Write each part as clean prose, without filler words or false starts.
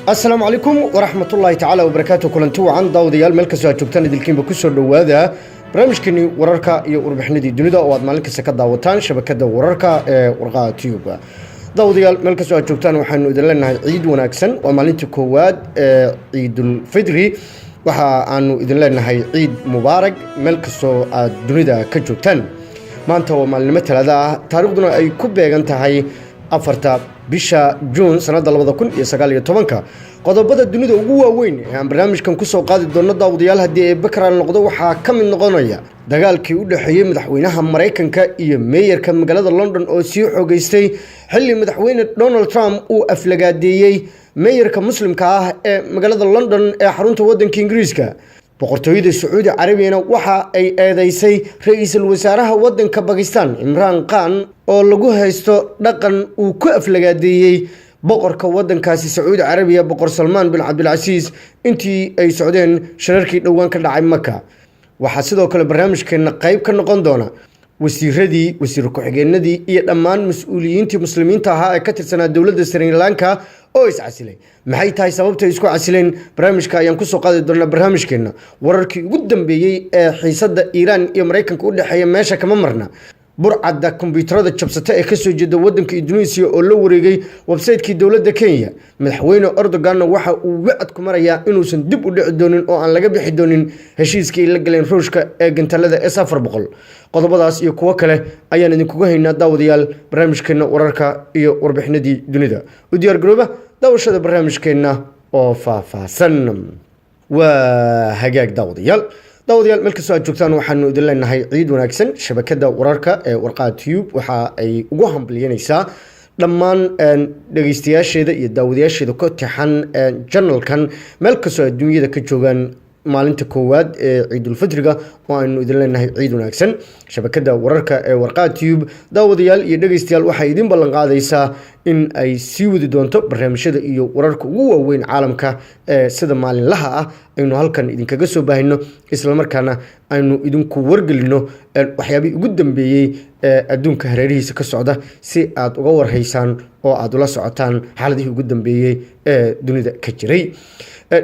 السلام عليكم ورحمة الله تعالى وبركاته. كلنتو عن داوديال ملك سو joogtaan idilkiin ba ku soo dhawaada barnaamijkani wararka iyo warbixinada dunida oo aad maalin kasta ka daawataan shabakada wararka ee warqaha Tube. Daawadayaal meel kasta oo joogtaan waxaanu idin leenahay ciid wanaagsan waa maalintii koowaad ee Ciidul Fidri waxa aanu idin leenahay ciid mubaarak meel kasta oo aad dunida ka joogtaan. Maanta waa maalin Talaado ah taariikhduna ay ku beegan tahay 4 bisha June sanada 2019 qodobada dunida ugu waaweyn ee aan barnaamijkan ku soo qaadi doono daawadayaal hadii ay bakraan noqdo waxa ka mid noqonaya dagaalkii u dhaxeeyay madaxweynaha Mareykanka iyo meeyarka magaalada London oo sii xogeystay xilli madaxweyne Donald Trump uu aflagaadeeyay meeyarka muslimka ah ee magaalada London ee xarunta waddanka Ingiriiska. boqortooyada Sacuudi Carabiga waxa ay eedeysay ra'iisul wasaaraha waddanka Pakistan Imran Khan oo lagu haysto dhaqan uu ku aflagaadeeyay boqorka waddankaasi Sacuudi Carabiga boqor Salman bin Abdul Aziz intii ay socdeen shirarkii dhawaan ka dhacay Makka. waxa sidoo kale barnaamijkeena qayb ka noqon doona wasiiradii wasiir ku-xigeenadii iyo dhammaan mas'uuliyiintii muslimiinta ahaa ee ka tirsanaa dawladda Sri Lanka oo is casilay. maxay tahay sababta ay isku casileen barnaamijka ayaan ku soo qaadi doonaa barnaamijkeena wararkii ugu dambeeyay ee xiisadda Iran iyo Mareykanka u dhaxeeya meesha kama marna. burcadda kombiyuutarada jabsata ee ka soo jeeda waddanka Indonesia oo la wareegay website-kii dawladda Kenya. madaxweyne Erdogan waxa uu wacd ku marayaa inuusan dib u dhici doonin oo aan laga bixi doonin heshiiskii la galeen Ruushka ee gantalada S400. qodobadaas iyo kuwa kale ayaan idinkugu haynaa daawadayaal barnaamijkeena wararka iyo warbixinadii dunida. u diyaar garooba daawashada barnaamijkeena oo faahfaahsan. waa hagaag daawadayaal meel kasta aad joogtaan waxaanu idin leenahay ciid wanaagsan. shabakada wararka ee warqaha Tube waxa ay ugu hambalyeynaysaa dhammaan dhageystayaasheeda iyo daawadayaasheeda ku taxan channelkan meel kasta oo dunida ka joogaan maalinta koowaad ee Ciidul Fidriga oo aanu idin leenahay ciid wanaagsan. shabakada wararka ee warqaha Tube daawadayaal iyo dhageystayaal waxay idin ballan qaadaysaa in ay sii wadi doonto barnaamijyada iyo wararka ugu waaweyn caalamka ee sida maalinlaha ah aynu halkan idinkaga soo baahino isla markaana aynu idinku wargelino waxyaabihii ugu dambeeyay ee adduunka hareerihiisa ka socda si aad uga warhaysaan oo aad ula socotaan xaaladihii ugu dambeeyay ee dunida ka jiray.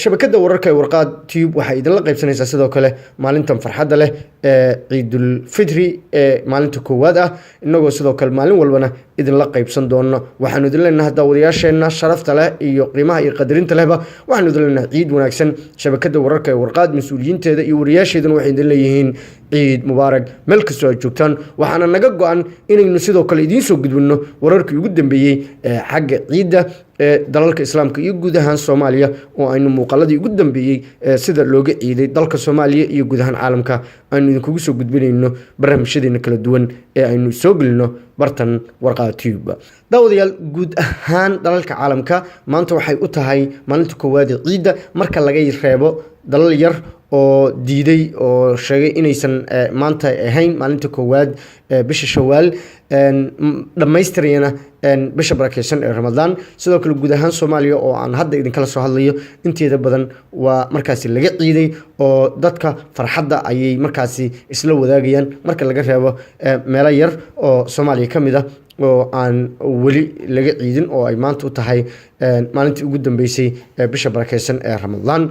shabakada wararka ee warqaha Tube waxay idin la qaybsanaysaa sidoo kale maalintan farxadda leh ee Ciidul Fidri ee maalinta koowaad ah inagoo sidoo kale maalin walbana idin la qaybsan doono. waxaanu idin leenahay daawadayaasheena sharafta leh iyo qiimaha iyo qadarinta lehba waxaanu idin leenahay ciid wanaagsan. shabakada wararka ee warqaha mas'uuliyiinteeda iyo wariyaasheeduna waxay idin leeyihiin ciid mubaarak meel kasta oo joogtaan. waxaana naga go'an inaynu sidoo kale idiin soo gudbino wararkii ugu dambeeyay ee xagga ciidda ee dalalka islaamka iyo guud ahaan Soomaaliya oo aynu muuqaaladii ugu dambeeyay sida looga ciiday dalka Soomaaliya iyo guud ahaan caalamka aynu idinkugu soo gudbinayno barnaamijyadeena kala duwan ee aynu soo gelino bartan warqaha Tube. daawadayaal guud ahaan dalalka caalamka maanta waxay u tahay maalinta koowaad ee ciidda marka laga reebo dalal yar oo diiday oo sheegay inaysan maanta ahayn maalinta koowaad bisha Shawaal dhamaystirayna bisha barakeysan ee Ramadaan. sidoo kale guud ahaan Soomaaliya oo aan hadda idin kala soo hadlayo inteeda badan waa markaasi laga ciiday oo dadka farxadda ayay markaasi isla wadaagayaan marka laga reebo meelo yar oo Soomaaliya kamid ah oo aan wali laga ciidin oo ay maanta u tahay maalintii ugu dambeysay bisha barakeysan ee Ramadaan.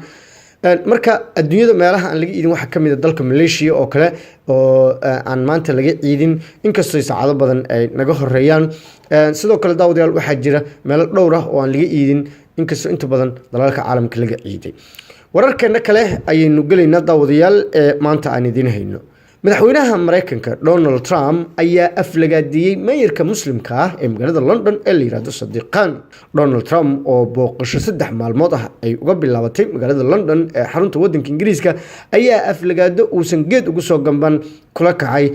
marka adduunyada meelaha aan laga ciidin waxa kamid ah dalka Malaysia oo kale oo aan maanta laga ciidin inkastoo saacado badan ay naga horeeyaan. sidoo kale daawadayaal waxa jira meelo dhowr ah oo aan laga ciidin inkastoo inta badan dalalka caalamka laga ciiday. wararkeena kale ayaynu galeynaa daawadayaal maanta aan idin hayno. madaxweynaha Mareykanka Donald Trump ayaa aflagaadeeyay meeyarka muslimka ah ee magaalada London ee la yiraahdo Sadiq Khan. Donald Trump oo booqasho 3 maalmood ah ay uga bilaabatay magaalada London ee xarunta waddanka Ingiriiska ayaa aflagaado uusan geed ugu soo gamban kula kacay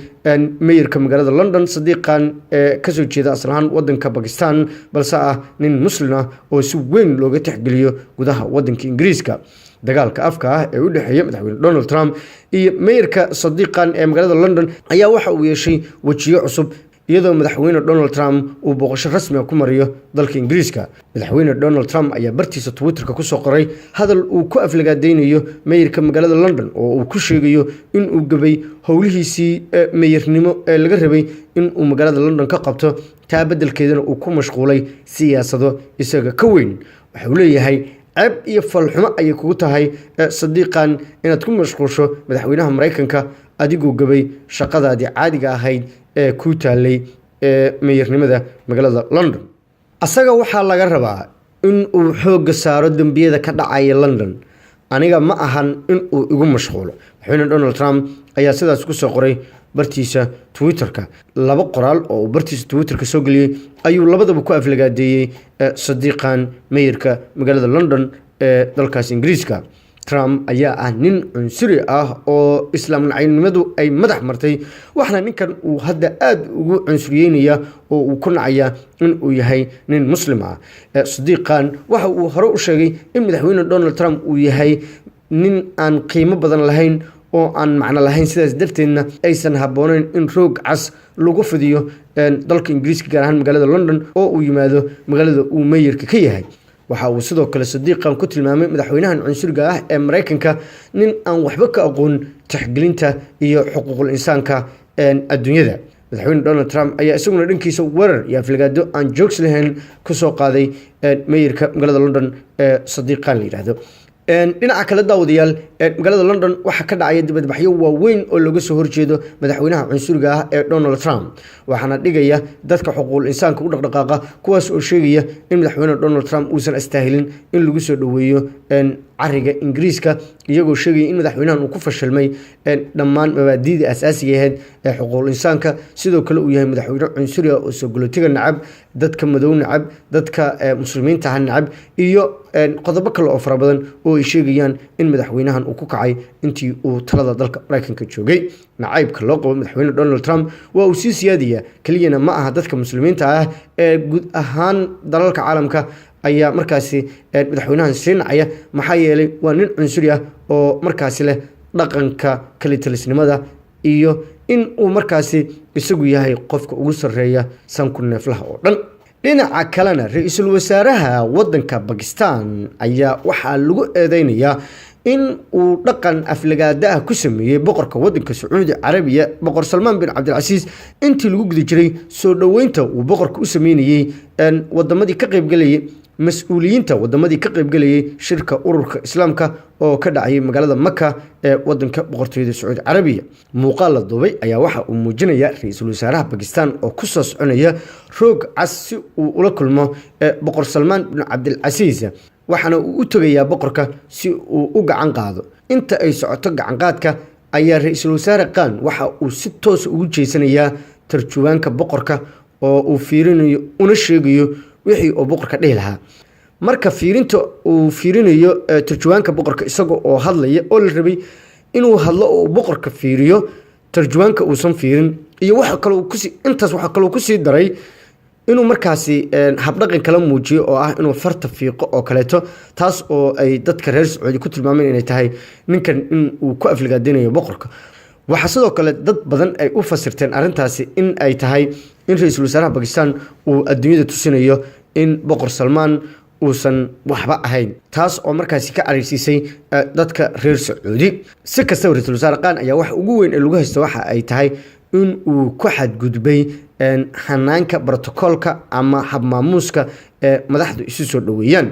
meeyarka magaalada London Sadiq Khan ee ka soo jeeda aslahan waddanka Pakistan balse ah nin muslim ah oo si weyn looga tixgeliyo gudaha waddanka Ingiriiska. dagaalka afka ah ee u dhaxeeya madaxweyne Donald Trump iyo meeyarka Sadiq Khan ee magaalada London ayaa waxa uu yeeshay wajiyo cusub iyadoo madaxweyne Donald Trump uu booqasho rasmi ah ku mariyo dalka Ingiriiska. madaxweyne Donald Trump ayaa bartiisa Twitterka ku soo qoray hadal uu ku aflagaadeynayo meeyarka magaalada London oo uu ku sheegayo in uu gabay howlihiisii meeyarnimo ee laga rabay in uu magaalada London ka qabto taa beddelkeedana uu ku mashquulay siyaasado isaga ka weyn. waxa uu leeyahay ceeb iyo falxumo ayay kugu tahay sadiiqan inaad ku mashquusho madaxweynaha Mareykanka adigoo gabay shaqadaadii caadiga ahayd ee ku taalay meeyarnimada magaalada London. asaga waxaa laga rabaa in uu xoogga saaro dambiyada ka dhacaya London, aniga ma ahan in uu igu mashquulo. madaxweyne Donald Trump ayaa sidaas ku soo qoray bartiisa Twitterka. laba qoraal oo uu bartiisa Twitterka soo geliyay ayuu labadaba ku aflagaadeeyay sadiiqan meeyarka magaalada London ee dalkaas Ingiriiska. Trump ayaa ah nin cunsuri ah oo islaam nacaybnimadu ay madax martay, waxna ninkan uu hadda aad ugu cunsuriyeenaya oo uu ku nacaya in uu yahay nin muslim ah. sadiiqan waxa uu hore u sheegay in madaxweyne Donald Trump uu yahay nin aan qiimo badan lahayn oo aan macno lahayn, sidaas darteedna aysan habboonayn in roog cas lagu fidiyo dalka Ingiriiska gaar ahaan magaalada London oo uu yimaado magaalada uu meeyarka ka yahay. waxa uu sidoo kale sadiiqan ku tilmaamay madaxweynahan cunsuriga ah ee Mareykanka nin aan waxba ka aqoon tixgelinta iyo xuquuqul insaanka adduunyada. madaxweyne Donald Trump ayaa isaguna dhankiisa weerar iyo aflagaado aan joogs lahayn ku soo qaaday meeyarka magaalada London ee sadiiqan la yiraahdo. dhinaca kale daawadayaal, magaalada London waxa ka dhacaya dibadbaxyo waaweyn oo laga soo horjeedo madaxweynaha cunsuriga ah ee Donald Trump, waxaana dhigaya dadka xuquuqul insaanka u dhaqdhaqaaqa kuwaas oo sheegaya in madaxweyne Donald Trump uusan astaahilin in lagu soo dhaweeyo cariga Ingiriiska, iyagoo sheegaya in madaxweynahan uu ku fashilmay dhammaan mabaadi'da asaasiga ah ee xuquuqul insaanka, sidoo kale uu yahay madaxweyne cunsuri ah oo soo galootiga nacab, dadka madow nacab, dadka muslimiinta ah nacab, iyo qodobo kale oo fara badan oo ay sheegayaan in madaxweynahan uu ku kacay intii uu talada dalka Mareykanka joogay. nacaybka loo qabo madaxweyne Donald Trump waa uu sii siyaadaya, keliyana ma aha dadka muslimiinta ah ee guud ahaan dalalka caalamka ayaa markaasi madaxweynahan sii nacaya, maxaa yeelay waa nin cunsuri ah oo markaasi leh dhaqanka kalitalisnimada iyo in uu markaasi isagu yahay qofka ugu sarreeya sanku neeflaha oo dhan. dhinaca kalena ra'iisul wasaaraha wadanka Pakistan ayaa waxaa lagu eedeynayaa in uu dhaqan aflagaada ah ku sameeyay boqorka wadanka Sacuudi Carabiya boqor Salmaan bin Cabdilcasiis intii lagu guda jiray soo dhaweynta uu boqorka u sameeyay wadamadii ka qayb galayay mas'uuliyiinta wadamadii ka qayb galayay shirka ururka Islaamka oo ka dhacay magaalada Makka ee wadanka boqortooyada Sacuudi Carabiya. muuqaal la duubay ayaa waxa uu muujinaya ra'iisul wasaaraha Pakistan oo ku soo soconaya roog cas si uu ula kulmo boqor Salmaan bin Cabdilcasiis, waxaana uu u tagayaa boqorka si uu u gacan qaado. inta ay socoto gacan qaadka ayaa ra'iisul wasaare Khan waxa uu si toos ugu jeesanayaa tarjumaanka boqorka oo uu fiirinayo una sheegayo wixii uu boqorka dhihi lahaa. marka fiirinta uu fiirinayo tarjumaanka boqorka isagoo oo hadlaya oo la rabay inuu hadlo oo boqorka fiiriyo, tarjumaanka uusan fiirin, iyo waxa kale uu ku sii daray inuu markaasi habdhaqan kala muujiyo oo ah inuu farta fiiqo oo kaleeto, taas oo ay dadka reer Sacuudi ku tilmaameen inay tahay ninkan in uu ku aflagaadinayo boqorka. waxaa sidoo kale dad badan ay u fasirteen arrintaasi in ay tahay in ra'iisul wasaaraha Pakistan uu adduunyada tusinayo in boqor Salmaan uusan waxba ahayn, taas oo markaasi ka careysiisay dadka reer Sacuudi. si kastaba ra'iisul wasaare Khan ayaa wax ugu weyn ee lagu haysto waxa ay tahay in uu ku xadgudbay hanaanka brotokoolka ama habmaamuuska ee madaxdu isu soo dhaweeyaan.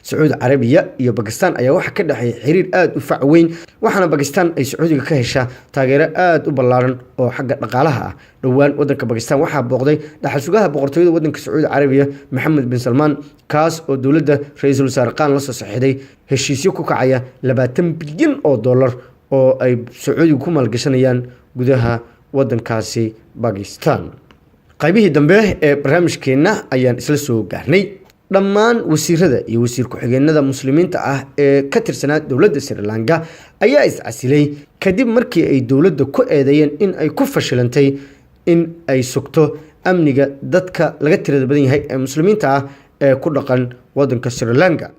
Sacuudi Carabiya iyo Pakistan ayaa waxa ka dhaxay xiriir aad u fac weyn, waxaana Pakistan ay Sacuudiga ka heshaa taageero aad u ballaaran oo xagga dhaqaalaha ah. dhowaan wadanka Pakistan waxaa booqday dhaxal sugaha boqortooyada wadanka Sacuudi Carabiya Mohammed bin Salman, kaas oo dowladda ra'iisul wasaare Khan la soo saxiixday heshiisyo ku kacaya $20 bilyan oo ay Sacuudiga ku maalgashanayaan gudaha wadankaasi Pakistan. qaybihii dambe ee barnaamijkeena ayaan isla soo gaarnay. dhammaan wasiirada iyo wasiir ku-xigeenada muslimiinta ah ee ka tirsanaa dowladda Sri Lanka ayaa iscasilay kadib markii ay dowladda ku eedeeyeen in ay ku fashilantay in ay sugto amniga dadka laga tirada badan yahay ee muslimiinta ah ee ku dhaqan wadanka Sri Lanka.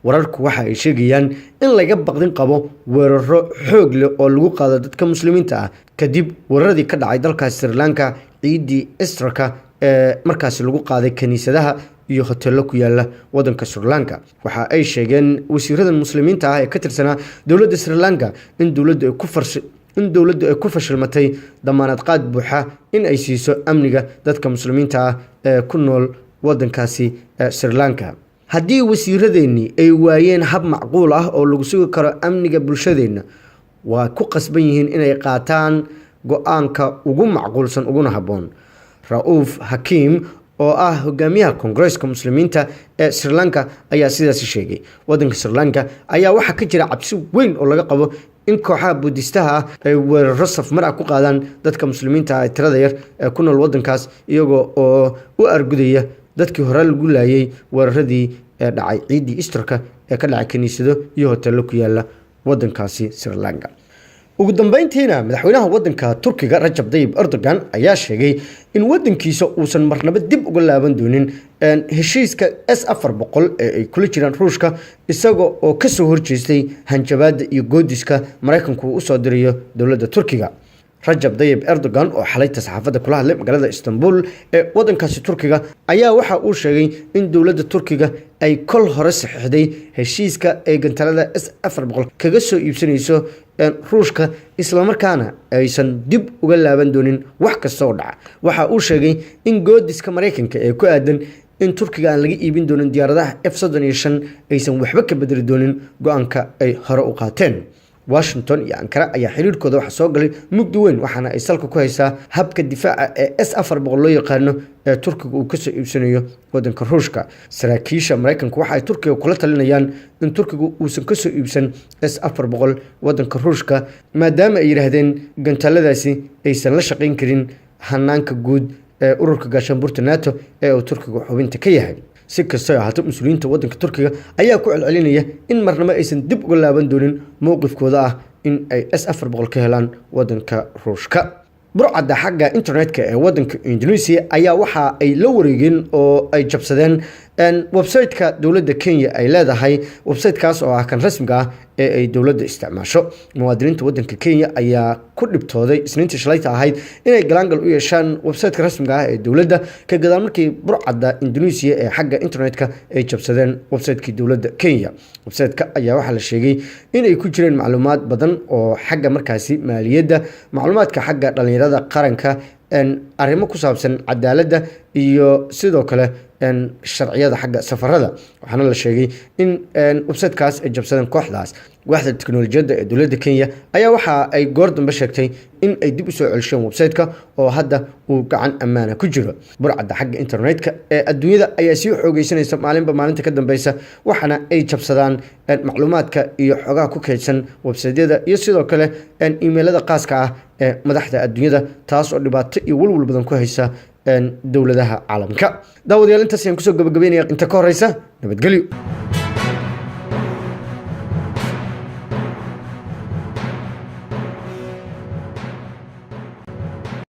wararku waxa ay sheegayaan in laga baqdin qabo weeraro xoog leh oo lagu qaado dadka muslimiinta ah kadib weeraradii ka dhacay dalka Sri Lanka ciidii Easter-ka ee markaas lagu qaaday kaniisadaha iyo hoteelo ku yaala wadanka Sri Lanka. waxa ay sheegeen wasiirada muslimiinta ah ee ka tirsanaa dowladda Sri Lanka in dowladdu ay ku fashilmatay damaanad qaad buuxa in ay siiso amniga dadka muslimiinta ah ee ku nool wadankaasi Sri Lanka. haddii wasiiradeennii ay waayeen hab macquul ah oo lagu sugi karo amniga bulshadeenna waa ku qasban yihiin inay qaataan go-aanka ugu macquulsan uguna habboon. Ra'uuf Hakim oo ah hogaamiyaha Koongareeska Muslimiinta ee Sri Lanka ayaa sidaas sheegay. Wadanka Sri Lanka ayaa waxaa ka jira cabsi weyn oo laga qabo in kooxaha Buddhistaha ah ay weeraro safmar ah ku qaadaan dadka muslimiinta ah ee tirada yar ee ku nool wadankaas, iyagoo oo u argudaya dadkii hore lagu laayay weeraradii ee dhacay ciidii Easter-ka ee ka dhacay kaniisado iyo hoteelo ku yaala wadankaasi Sri Lanka. ugu dambeyntiina madaxweynaha wadanka Turkiga Rajab Tayyip Erdogan ayaa sheegay in wadankiisa uusan marnaba dib uga laaban doonin heshiiska S400 ee ay kula jiraan Ruushka, isagoo oo ka soo horjeestay hanjabaadda iyo goodiska Mareykanku u soo dirayo dowladda Turkiga. Rajab Tayyip Erdogan oo xalay saxaafadda kula hadlay magaalada Istanbul ee wadankaasi Turkiga ayaa waxa uu sheegay in dowladda Turkiga ay kol hore saxiixday heshiiska ay gantalada S400 kaga soo iibsanayso Ruushka, isla markaana aysan dib uga laaban doonin wax kasta oo dhaca. Waxa uu sheegay in goodiska Mareykanka ee ku aadan in Turkiga aan laga iibin doonin diyaaradaha F-35 aysan waxba ka bedeli doonin go'aanka ay hore u qaateen. Washington iyo Ankara ayaa xiriirkooda waxa soo galay mugdi weyn, waxaana ay salka ku haysaa habka difaaca ee S400 loo yaqaano ee Turkiga uu ka soo iibsanayo wadanka Ruushka. Saraakiisha Mareykanka waxa ay Turkiga kula talinayaan in Turkiga uusan ka soo iibsan S400 wadanka Ruushka, maadaama ay yiraahdeen gantaladaasi aysan la shaqayn karin hanaanka guud ee ururka gaashaanbuurta NATO ee uu Turkiga xubinta ka yahay. si kasta oo ahaato mas'uuliyiinta wadanka Turkiga ayaa ku celcelinaya in marnaba aysan dib uga laaban doonin mowqifkooda ah in ay S400 ka helaan wadanka Ruushka. burcadda xagga internetka ee wadanka Indonesia ayaa waxa ay la wareegeen oo ay jabsadeen website-ka dowladda Kenya ay leedahay. website-kaas oo ah kan rasmiga ah ee ay dowladda isticmaasho. muwaadiniinta wadanka Kenya ayaa ku dhibtooday isniintii shalayta ahayd inay galaangal u yeeshaan website-ka rasmiga ah ee dowladda ka gadaal markii burcadda Indonesia ee xagga internetka ay jabsadeen website-kii dowladda Kenya. website-ka ayaa waxa la sheegay in ay ku jireen macluumaad badan oo xagga markaasi maaliyadda, macluumaadka xagga dhalinyarada qaranka, arrimo ku saabsan cadaaladda iyo sidoo kale sharciyada xagga safarada. waxaana la sheegay in website-kaas ay jabsadeen kooxdaas. waaxda tiknoolajiyadda ee dowladda Kenya ayaa waxa ay goor dambe sheegtay in ay dib u soo celisheen website-ka oo hadda uu gacan ammaana ku jiro. burcadda xagga internetka ee adduunyada ayaa sii xoogeysanaysa maalinba maalinta ka dambeysa, waxaana ay jabsadaan macluumaadka iyo xogaha ku kaydsan website-yada iyo sidoo kale emailada khaaska ah ee madaxda adduunyada, taas oo dhibaato iyo walwal badan ku haysa dowladaha caalamka. daawadayaal intaas ayaan kusoo gabagabeynaya. inta ka horeysa nabadgelyo.